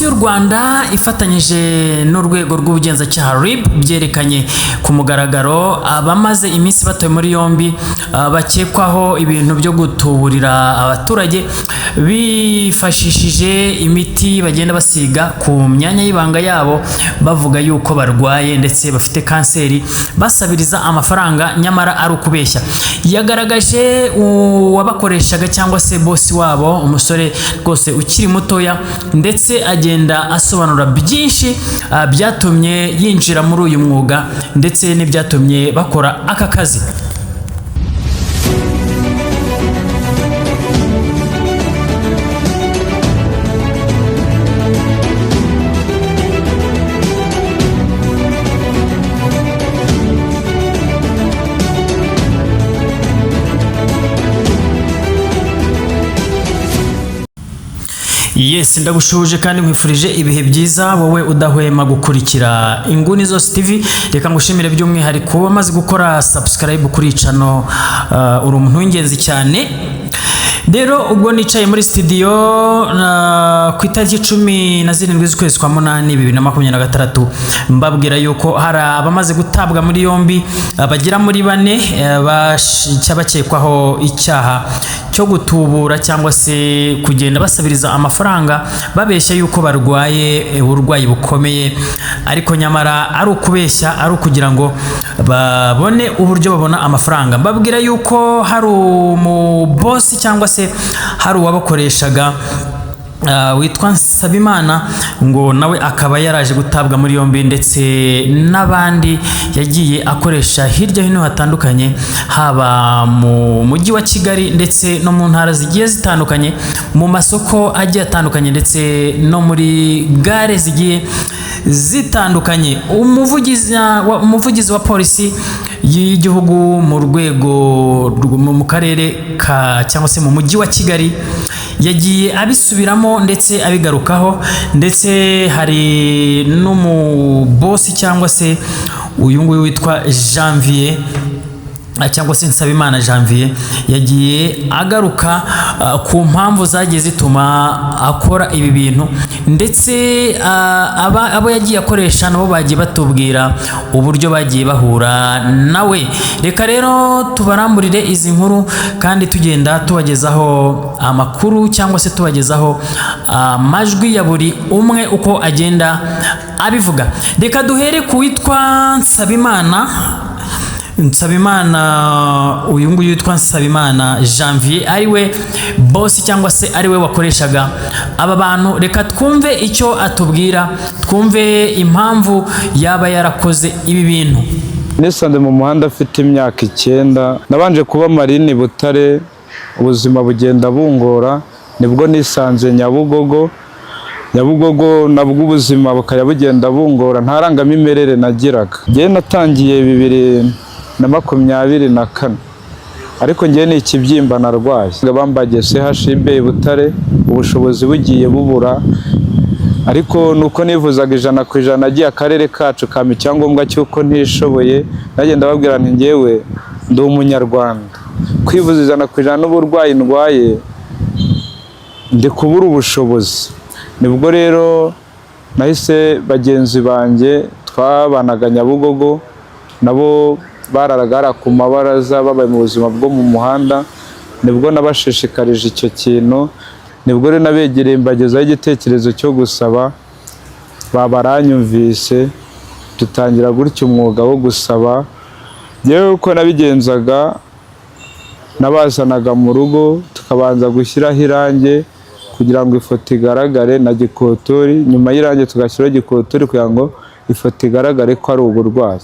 Polisi y'u Rwanda ifatanyije n'urwego rw'ubugenzacyaha RIB byerekanye ku mugaragaro abamaze iminsi batoye muri yombi bakekwaho ibintu byo gutuburira abaturage bifashishije imiti bagenda basiga ku myanya y'ibanga yabo bavuga yuko barwaye ndetse bafite kanseri, basabiriza amafaranga nyamara ari ukubeshya. Yagaragaje uwabakoreshaga cyangwa se bosi wabo, umusore rwose ukiri mutoya, ndetse agenda asobanura byinshi byatumye yinjira muri uyu mwuga ndetse n'ibyatumye bakora aka kazi. Yes, ndagushuje kandi nkwifurije ibihe byiza wowe udahwema gukurikira Inguni Zose TV. Reka ngushimire by'umwihariko wamaze gukora subscribe kuri channel, uri umuntu w'ingenzi cyane. Rero ubwo nicaye muri studio ku itariki 17 z'ukwezi kwa 8 2026, mbabwira yuko hari abamaze gutabwa muri yombi bagira muri 4 cyabakekwaho icyaha cyo gutubura cyangwa se kugenda basabiriza amafaranga babeshya yuko barwaye uburwayi bukomeye, ariko nyamara ari ukubeshya, ari ukugira ngo babone uburyo babona amafaranga. Mbabwira yuko hari umubosi cyangwa se hari uwabakoreshaga witwa Nsabimana, ngo nawe akaba yaraje gutabwa muri yombi, ndetse n'abandi yagiye akoresha hirya hino hatandukanye, haba mu mujyi wa Kigali ndetse no mu ntara zigiye zitandukanye, mu masoko agiye atandukanye ndetse no muri gare zigiye zitandukanye. Umuvugizi wa polisi y'igihugu mu rwego mu karere ka cyangwa se mu mujyi wa Kigali yagiye abisubiramo ndetse abigarukaho, ndetse hari n'umubosi cyangwa se uyu nguyu witwa Janvier cyangwa se Nsabimana Janvier yagiye agaruka ku mpamvu zagiye zituma akora ibi bintu, ndetse abo yagiye akoresha nabo bagiye batubwira uburyo bagiye bahura nawe. Reka rero tubaramburire izi nkuru kandi tugenda tubagezaho amakuru cyangwa se tubagezaho amajwi ya buri umwe uko agenda abivuga. Reka duhere ku witwa Nsabimana, uyu nguyu witwa Nsabimana Janvier, ariwe boss cyangwa se ariwe wakoreshaga aba bantu. Reka twumve icyo atubwira, twumve impamvu yaba yarakoze ibi bintu. Nisanze mu muhanda afite imyaka 9, nabanje kuba Marine Butare, ubuzima bugenda bungora, nibwo nisanze Nyabugogo nabwo ubuzima bukaya bugenda bungora, ntarangamimerere nagiraga. Ngiye natangiye 2024, ariko ngiye ni ikibyimba narwaye, bambagiye CHB Butare, ubushobozi bugiye bubura, ariko nuko nivuzaga 100% nagiye akarere kacu kama icyangombwa cyuko ntishoboye, nagenda babwira nti ngewe ndi umunyarwanda, kwivuza 100% n'uburwayi ndwaye ndi kubura ubushobozi. Nibwo rero nahise bagenzi banjye twabanaga Nyabugogo, nabo bararagara ku mabaraza babaye mu buzima bwo mu muhanda, nibwo nabashishikarije icyo kintu. Nibwo rero nabegereye mbagezaho igitekerezo cyo gusaba, babaranyumvise, dutangira gutyo umwuga wo gusaba. Yewe uko nabigenzaga, nabazanaga mu rugo tukabanza gushyiraho irange kugira ngo ifoto igaragare na gikotori, nyuma y'irange tugashyiraho gikotori kugira ngo ifoto igaragare ko ari uburwayi.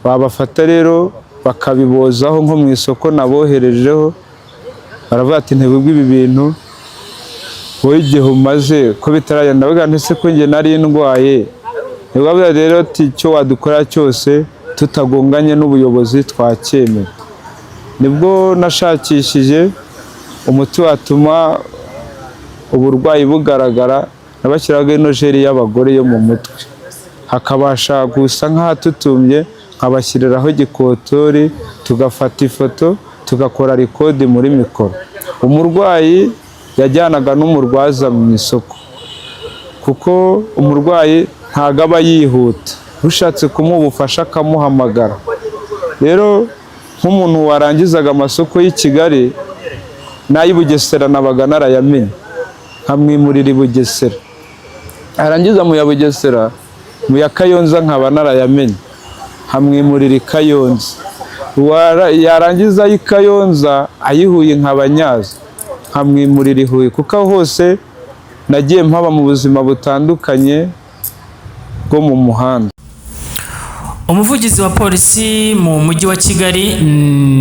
Babafata rero bakabibozaho nko mu isoko naboherejeho, baravuga ati ntibubwe ibi bintu wowe igihe umaze ko bitaragenda, bavuga nti se ko nge nari ndwaye. Nibwo rero ati cyo wadukora cyose tutagonganye n'ubuyobozi twacyemeye. Nibwo nashakishije umuti watuma uburwayi bugaragara, nabashyiraga ino jeri y'abagore yo mu mutwe, hakabasha gusa nk'ahatutumye, nkabashyiriraho gikotori, tugafata ifoto, tugakora record muri mikoro. Umurwayi yajyanaga n'umurwaza mu isoko kuko umurwayi ntago aba yihuta, ushatse kumuha ubufasha akamuhamagara. Rero nk'umuntu warangizaga amasoko y'i Kigali n'ay'i Bugesera nabaga narayamenye, nkamwimurira i Bugesera, arangiza mu ya Bugesera, mu ya Kayonza nkaba narayamenye, nkamwimurira i Kayonza, yarangiza i Kayonza ayihuye nkabanyaza, nkamwimurira i Huye, kuko aho hose nagiye mpaba mu buzima butandukanye bwo mu muhanda. Umuvugizi wa polisi mu mujyi wa Kigali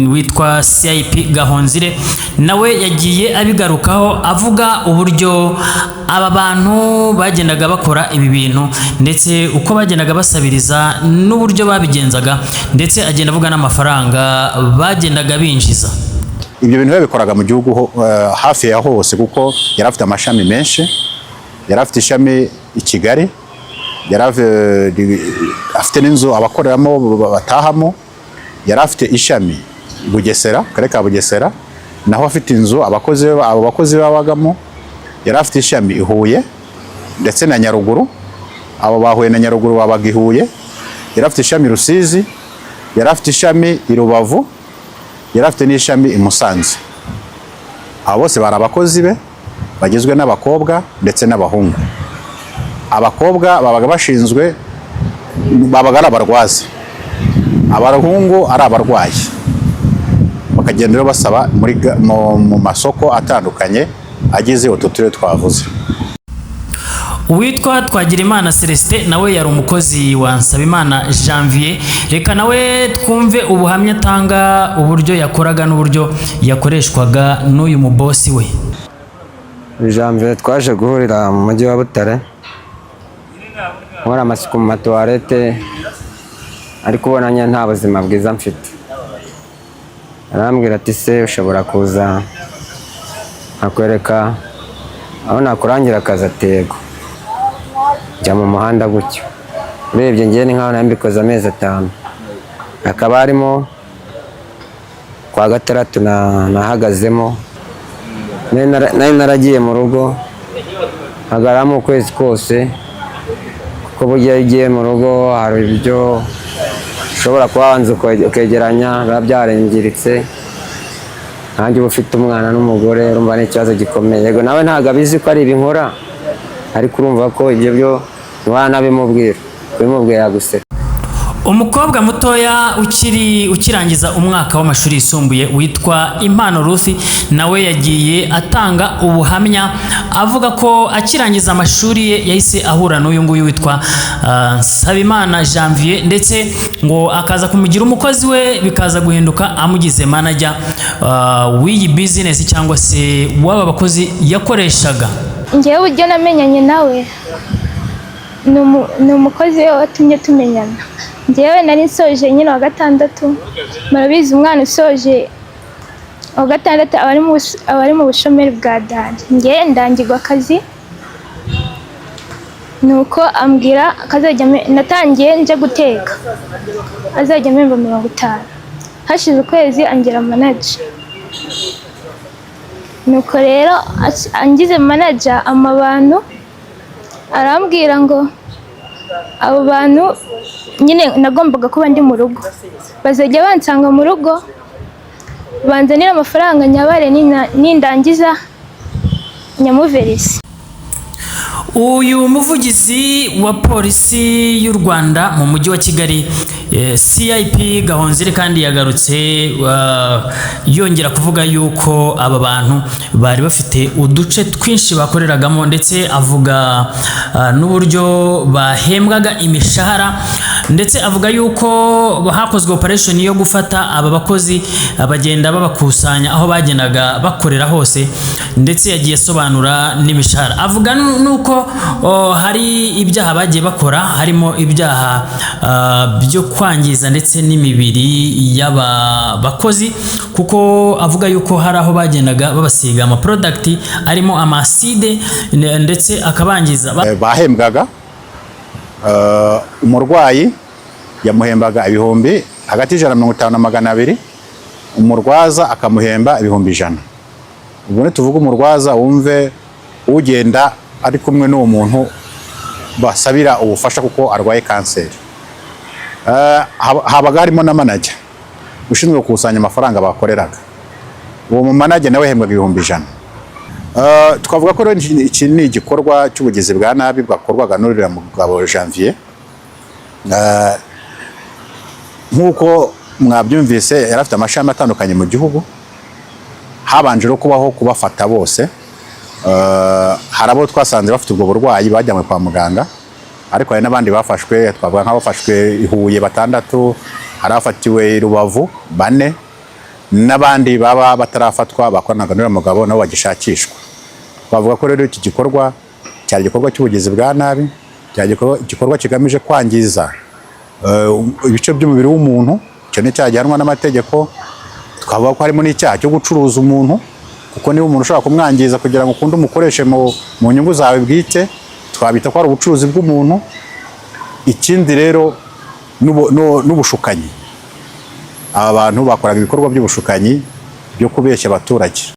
witwa CIP Gahonzire nawe yagiye abigarukaho avuga uburyo aba bantu bagendaga bakora ibi bintu ndetse uko bagendaga basabiriza n'uburyo babigenzaga, ndetse agenda avuga n'amafaranga bagendaga binjiza. Ibyo bintu babikoraga mu gihugu hafi ya hose, kuko yari afite amashami menshi. Yari afite ishami i Kigali, yari afite n'inzu abakoreramo batahamo, yari afite ishami Bugesera, Karere ka Bugesera, naho afite inzu abo bakozi babagamo. Yari afite ishami i Huye ndetse na Nyaruguru, abo bahuye na Nyaruguru babaga i Huye. Yari afite ishami Rusizi, yari afite ishami i Rubavu, yari afite n'ishami i Musanze. Abo bose bari abakozi be bagizwe n'abakobwa ndetse n'abahungu. Abakobwa babaga bashinzwe, babaga ari abarwazi, abahungu ari abarwayi, bakagenda basaba mu masoko atandukanye agize utu turere twavuze. Uwitwa Twagirimana Celestin nawe yari umukozi wa Nsabimana Janvier. Reka nawe twumve ubuhamya atanga, uburyo yakoraga n'uburyo yakoreshwaga n'uyu mubosi we. Janvier twaje guhurira mu mujyi wa Butare, nkora amasuku mu matuwarete, ariko ubonanye nta buzima bwiza mfite. Arambwira ati se ushobora kuza akwereka aho nakurangira akazi? Atego. Njya mu muhanda gutyo, urebye ngiye ni nkaho nambikoze amezi 5. Akaba harimo kwa gatandatu nahagazemo, nari naragiye mu rugo hagaramo ukwezi kose, kuko burya igiye mu rugo hari ibyo ushobora kuba wanze ukegeranya biba byarengiritse. Nanjye uba ufite umwana n'umugore, urumva n'ikibazo gikomeye. Yego nawe ntabwo abizi ko ari ibinkora, ariko urumva ko ibyo byo bimubwira yaguseka. Umukobwa mutoya ukirangiza umwaka w'amashuri yisumbuye witwa Impano Ruth nawe yagiye atanga ubuhamya avuga ko akirangiza amashuri ye yahise ahura n'uyu nguyu witwa Nsabimana Janvier, ndetse ngo akaza kumugira umukozi we, bikaza guhinduka amugize manager w'iyi business cyangwa se w'aba bakozi yakoreshaga. Ngewe uburyo namenyanye nawe ni umukozi we watumye tumenyana. Ngewe nari nsoje nyine wa gatandatu, murabizi umwana usoje wa gatandatu abari mu bushomeri bwa dani. Ngewe ndangirwa akazi, nuko ambwira kazajya, natangiye nje guteka, azajya mpemba 50. Hashize ukwezi angira manager. Nuko rero angize manager abantu, arambwira ngo abo bantu nyine nagombaga kuba ndi mu rugo, bazajya bansanga mu rugo banzanira amafaranga nyabare nindangiza nyamuverisi. Uyu muvugizi wa polisi y'u Rwanda mu mujyi wa Kigali CIP Gahonzire kandi yagarutse yongera kuvuga yuko aba bantu bari bafite uduce twinshi bakoreragamo, ndetse avuga n'uburyo bahembwaga imishahara, ndetse avuga yuko hakozwe operation yo gufata aba bakozi bagenda babakusanya aho bagendaga bakorera hose, ndetse yagiye asobanura n'imishahara. Avuga nuko hari ibyaha bagiye bakora, harimo ibyaha byo kwangiza ndetse n'imibiri y'aba bakozi, kuko avuga yuko hari aho bagendaga babasiga ama product arimo amaside ndetse akabangiza. Bahembwaga umurwayi yamuhembaga ibihumbi hagati y'150 na 200, umurwaza akamuhemba ibihumbi 100. Ubwo tuvuga umurwaza wumve ugenda ari kumwe n'uwo muntu basabira ubufasha kuko arwaye kanseri. Habaga harimo na manager ushinzwe gukusanya amafaranga bakoreraga. Uwo mu manager nawe hembwaga 100,000. Twavuga ko iki ni igikorwa cy'ubugizi bwa nabi bwakorwaga n'uriya mugabo Janvier. Nk'uko mwabyumvise yari afite amashami atandukanye mu gihugu, habanje no kubaho kubafata bose. Hari abo twasanze bafite ubwo burwayi bajyanywe kwa muganga, ariko hari n'abandi bafashwe, twavuga nk'abafashwe i Huye 6, hari abafatiwe i Rubavu 4, n'abandi baba batarafatwa bakoranaga n'uriya mugabo nabo bagishakishwa. Twavuga ko rero iki gikorwa cyari igikorwa cy'ubugizi bwa nabi, cyari igikorwa kigamije kwangiza ibice by'umubiri w'umuntu, cyo ni cyaha gihanwa n'amategeko. Twavuga ko harimo n'icyaha cyo gucuruza umuntu, kuko niba umuntu ushaka kumwangiza kugira ngo ukunde umukoreshe mu nyungu zawe bwite, twabita ko ari ubucuruzi bw'umuntu. Ikindi rero n'ubushukanyi, aba bantu bakoraga ibikorwa by'ubushukanyi byo kubeshya abaturage.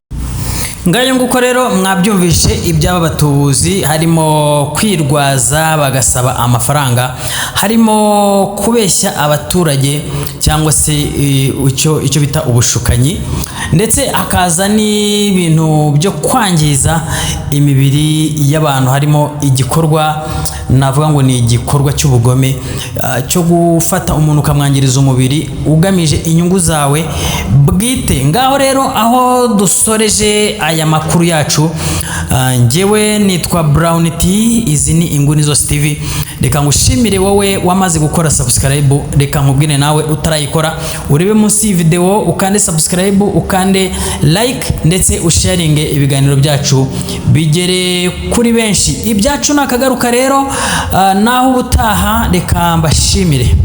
Ngayo nguko rero mwabyumvishe iby'aba batubuzi, harimo kwirwaza bagasaba amafaranga, harimo kubeshya abaturage cyangwa se icyo bita ubushukanyi, ndetse akaza n'ibintu byo kwangiza imibiri y'abantu. Harimo igikorwa navuga ngo ni igikorwa cy'ubugome cyo gufata umuntu ukamwangiriza umubiri ugamije inyungu zawe bwite. Ngaho rero aho dusoreje aya makuru yacu, njyewe nitwa Brown T, izi ni Inguni Zose TV. Reka ngushimire wowe wamaze gukora subscribe, reka nkubwire nawe utarayikora urebe munsi video ukande subscribe, ukande like, ndetse usharinge ibiganiro byacu bigere kuri benshi. Ibyacu nakagaruka rero, naho ubutaha reka mbashimire.